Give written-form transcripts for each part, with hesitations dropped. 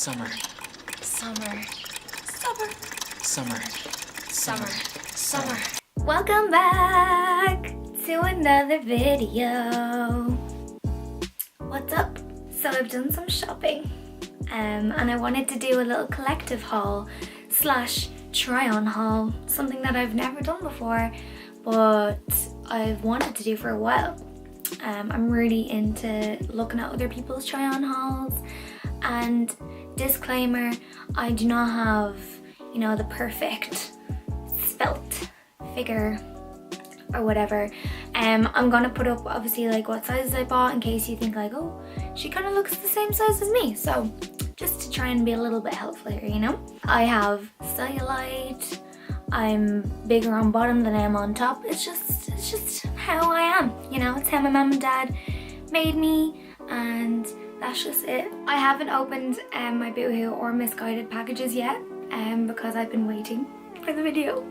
Summer. Summer. Summer. Summer. Summer. Summer. Welcome back to another video. What's up? So I've done some shopping and I wanted to do a little collective haul slash try on haul, something that I've never done before but I've wanted to do for a while. I'm really into looking at other people's try on hauls, and disclaimer, I do not have, you know, the perfect svelte figure or whatever. I'm gonna put up obviously like what sizes I bought in case you think like, oh, she kind of looks the same size as me, so just to try and be a little bit helpful here, you know. I have cellulite, I'm bigger on bottom than I am on top. It's just how I am, you know. It's how my mum and dad made me and that's just it. I haven't opened my Boohoo or Missguided packages yet because I've been waiting for the video.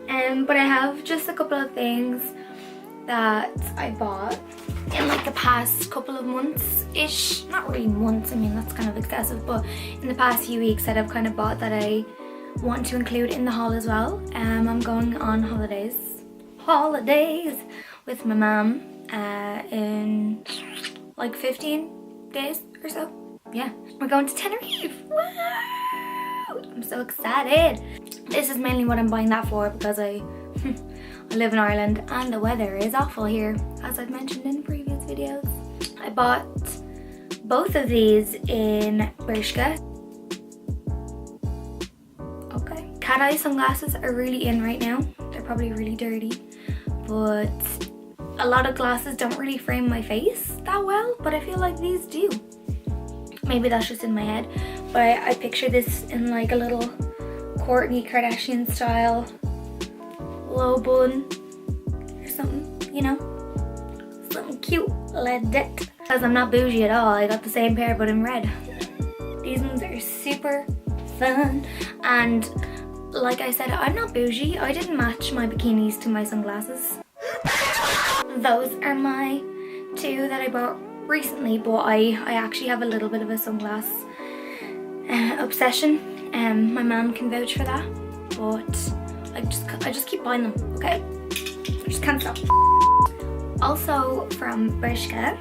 But I have just a couple of things that I bought in like the past couple of months-ish. Not really months, I mean that's kind of excessive, but in the past few weeks that I've kind of bought that I want to include in the haul as well. I'm going on holidays with my mum in like 15 days or so. Yeah, we're going to Tenerife. Woo! I'm so excited. This is mainly what I'm buying that for because I live in Ireland and the weather is awful here, as I've mentioned in previous videos. I bought both of these in Bershka. Okay. Cat eye sunglasses are really in right now. They're probably really dirty, but a lot of glasses don't really frame my face that well, but I feel like these do. Maybe that's just in my head, but I picture this in like a little Kourtney Kardashian style low bun or something, you know, something cute like that. Because I'm not bougie at all, I got the same pair but in red. These ones are super fun, and like I said, I'm not bougie. I didn't match my bikinis to my sunglasses. Those are my two that I bought recently, but I actually have a little bit of a sunglass obsession. My mom can vouch for that, but I just keep buying them, okay? I just can't stop. Also from Bershka,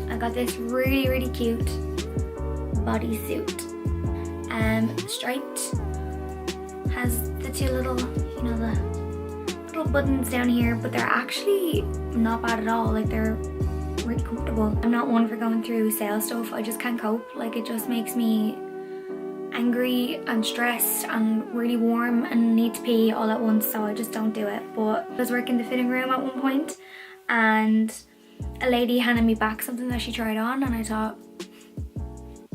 I got this really cute bodysuit. Striped, has the two little, you know, the little buttons down here, but they're actually not bad at all. Like, they're really comfortable. I'm not one for going through sale stuff. I just can't cope. Like, it just makes me angry and stressed and really warm and need to pee all at once, so I just don't do it. But I was working the fitting room at one point and a lady handed me back something that she tried on and I thought,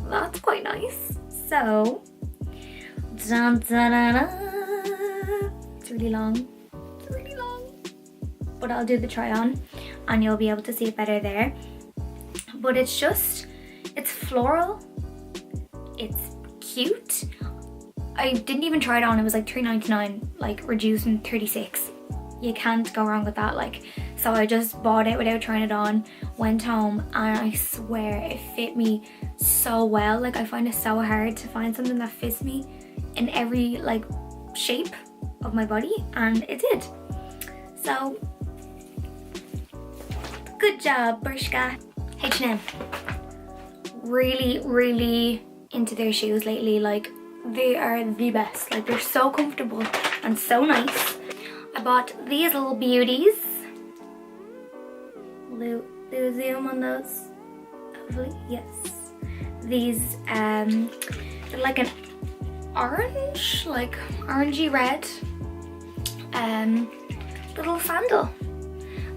that's quite nice. So, dun, dun, dun, dun. It's really long. It's really long. But I'll do the try on and you'll be able to see it better there. But it's floral. It's cute. I didn't even try it on. It was like $3.99, like reduced from $36. You can't go wrong with that. Like, so I just bought it without trying it on, went home, and I swear it fit me so well. Like, I find it so hard to find something that fits me in every like shape of my body, and it did. So good job, Bershka. H&M. Really into their shoes lately. Like, they are the best. Like, they're so comfortable and so nice. I bought these little beauties. Do a zoom on those? Hopefully, yes. These they're like an orange, like orangey red little sandal,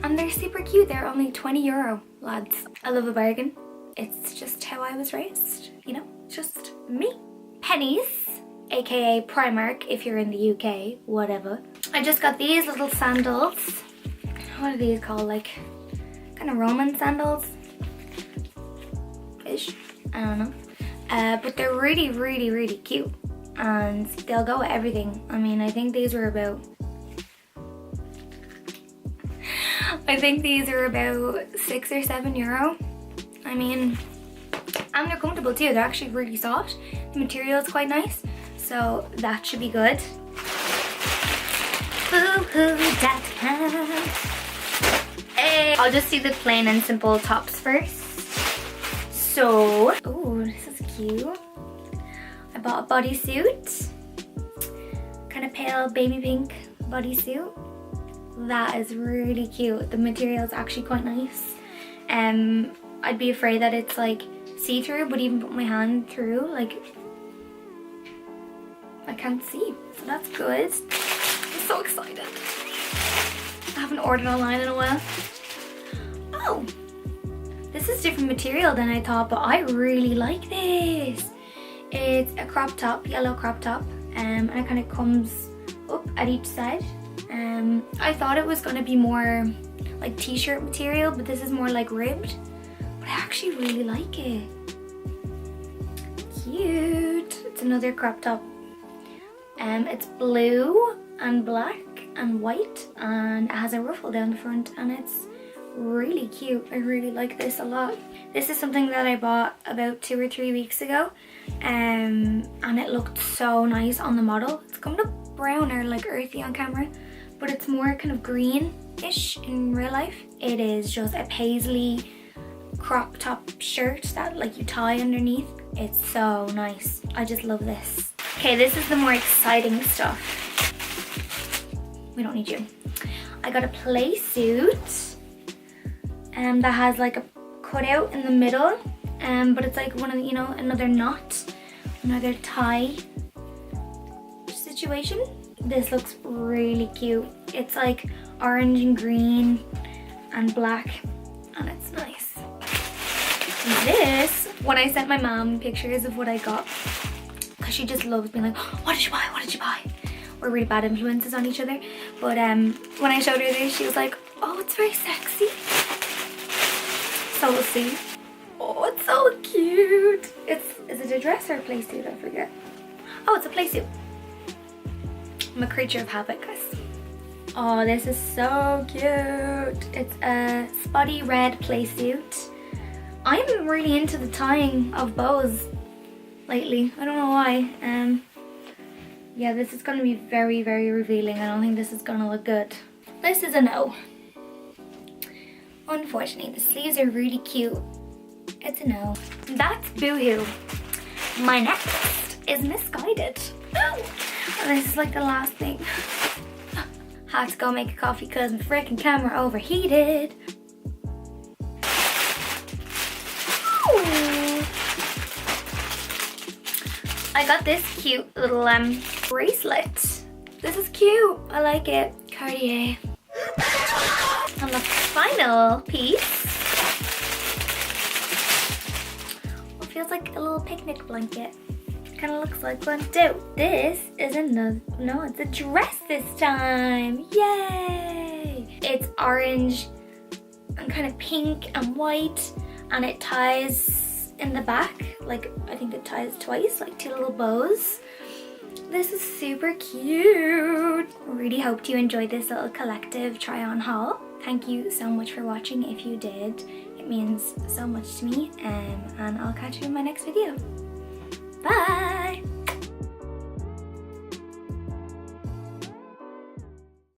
and they're super cute. They're only €20, lads. I love a bargain. It's just how I was raised, you know, just me. Pennies, aka Primark if you're in the UK, whatever. I just got these little sandals. What are these called? Like kind of Roman sandals ish, I don't know. But they're really cute and they'll go with everything. I mean, I think these are about €6 or €7. I mean, And they're comfortable too. They're actually really soft. The material is quite nice. So that should be good. Boohoo.com. Hey. I'll just do the plain and simple tops first. So, oh, this is cute. I bought a bodysuit. Kind of pale baby pink bodysuit. That is really cute. The material is actually quite nice. I'd be afraid that it's like see-through, but even put my hand through, like I can't see. So that's good. I'm so excited. I haven't ordered online in a while. Oh, this is different material than I thought, but I really like this. It's a crop top, yellow crop top, and it kind of comes up at each side. I thought it was gonna be more like t-shirt material, but this is more like ribbed. But I actually really like it. Cute. It's another crop top. It's blue and black and white, and it has a ruffle down the front, and it's really cute. I really like this a lot. This is something that I bought about 2 or 3 weeks ago, and it looked so nice on the model. It's coming up brown or like earthy on camera, but it's more kind of green-ish in real life. It is just a paisley crop top shirt that like you tie underneath. It's so nice. I just love this. Okay, this is the more exciting stuff. We don't need you. I got a play suit that has like a cutout in the middle, but it's like one of the, you know, another knot, another tie situation. This looks really cute. It's like orange and green and black, and it's nice. This, when I sent my mom pictures of what I got, because she just loves being like, what did you buy? What did you buy? We're really bad influences on each other. But when I showed her this, she was like, oh, it's very sexy. So we'll see. Oh, it's so cute. Is it a dress or a play suit? I forget. Oh, it's a play suit. I'm a creature of habit, guys. Oh, this is so cute. It's a spotty red play suit. I'm really into the tying of bows lately. I don't know why. Yeah, this is gonna be very, very revealing. I don't think this is gonna look good. This is a no. Unfortunately, the sleeves are really cute. It's a no. That's Boohoo. My next is Missguided. Oh, this is like the last thing. Had to go make a coffee because my freaking camera overheated. Ooh. I got this cute little bracelet. This is cute. I like it. Cartier. And the final piece, it feels like a little picnic blanket. Kind of looks like one too. This is another, no, it's a dress this time. Yay! It's orange and kind of pink and white, and it ties in the back. Like, I think it ties twice, like 2 little bows. This is super cute. Really hoped you enjoyed this little collective try on haul. Thank you so much for watching. If you did, it means so much to me, and I'll catch you in my next video. Bye!